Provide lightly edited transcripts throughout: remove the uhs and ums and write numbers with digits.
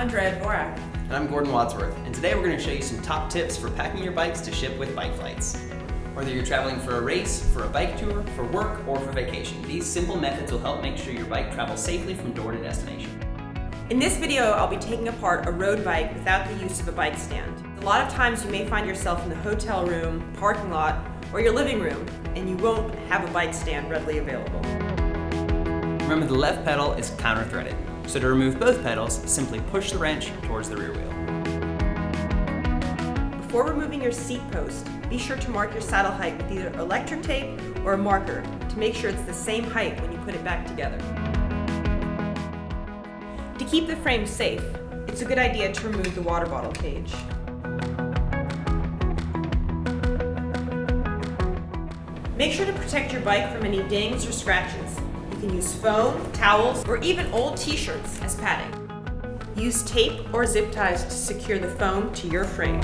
Andrea Dvorak. And I'm Gordon Wadsworth, and today we're going to show you some top tips for packing your bikes to ship with bike flights. Whether you're traveling for a race, for a bike tour, for work, or for vacation, these simple methods will help make sure your bike travels safely from door to destination. In this video, I'll be taking apart a road bike without the use of a bike stand. A lot of times you may find yourself in the hotel room, parking lot, or your living room, and you won't have a bike stand readily available. Remember, the left pedal is counter-threaded, so to remove both pedals, simply push the wrench towards the rear wheel. Before removing your seat post, be sure to mark your saddle height with either electric tape or a marker to make sure it's the same height when you put it back together. To keep the frame safe, it's a good idea to remove the water bottle cage. Make sure to protect your bike from any dings or scratches. You can use foam, towels, or even old t-shirts as padding. Use tape or zip ties to secure the foam to your frame.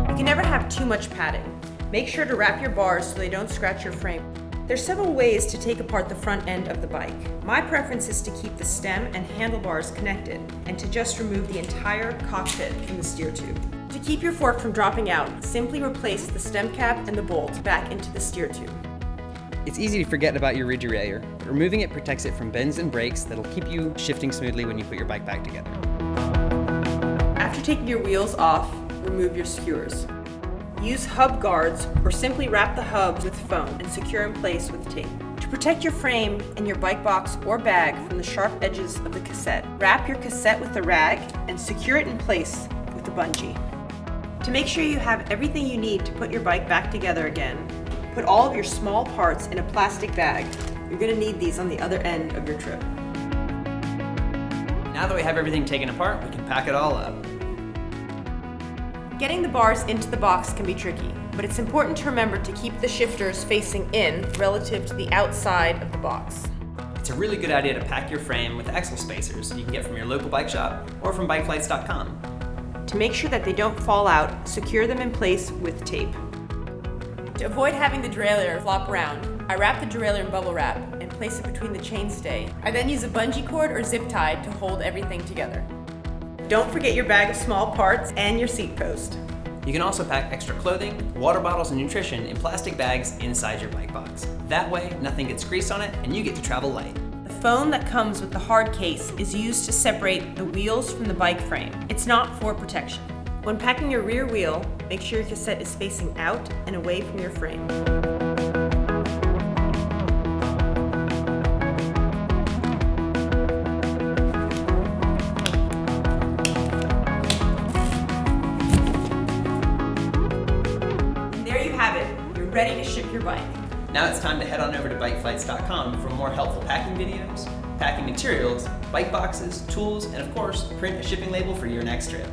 You can never have too much padding. Make sure to wrap your bars so they don't scratch your frame. There's several ways to take apart the front end of the bike. My preference is to keep the stem and handlebars connected and to just remove the entire cockpit from the steer tube. To keep your fork from dropping out, simply replace the stem cap and the bolt back into the steer tube. It's easy to forget about your rear derailleur, but removing it protects it from bends and breaks that'll keep you shifting smoothly when you put your bike back together. After taking your wheels off, remove your skewers. Use hub guards or simply wrap the hubs with foam and secure in place with tape. To protect your frame and your bike box or bag from the sharp edges of the cassette, wrap your cassette with a rag and secure it in place with a bungee. To make sure you have everything you need to put your bike back together again, put all of your small parts in a plastic bag. You're going to need these on the other end of your trip. Now that we have everything taken apart, we can pack it all up. Getting the bars into the box can be tricky, but it's important to remember to keep the shifters facing in relative to the outside of the box. It's a really good idea to pack your frame with axle spacers you can get from your local bike shop or from bikeflights.com. To make sure that they don't fall out, secure them in place with tape. To avoid having the derailleur flop around, I wrap the derailleur in bubble wrap and place it between the chainstay. I then use a bungee cord or zip tie to hold everything together. Don't forget your bag of small parts and your seat post. You can also pack extra clothing, water bottles, and nutrition in plastic bags inside your bike box. That way, nothing gets grease on it and you get to travel light. The foam that comes with the hard case is used to separate the wheels from the bike frame. It's not for protection. When packing your rear wheel, make sure your cassette is facing out and away from your frame. And there you have it. You're ready to ship your bike. Now it's time to head on over to bikeflights.com for more helpful packing videos, packing materials, bike boxes, tools, and of course, print a shipping label for your next trip.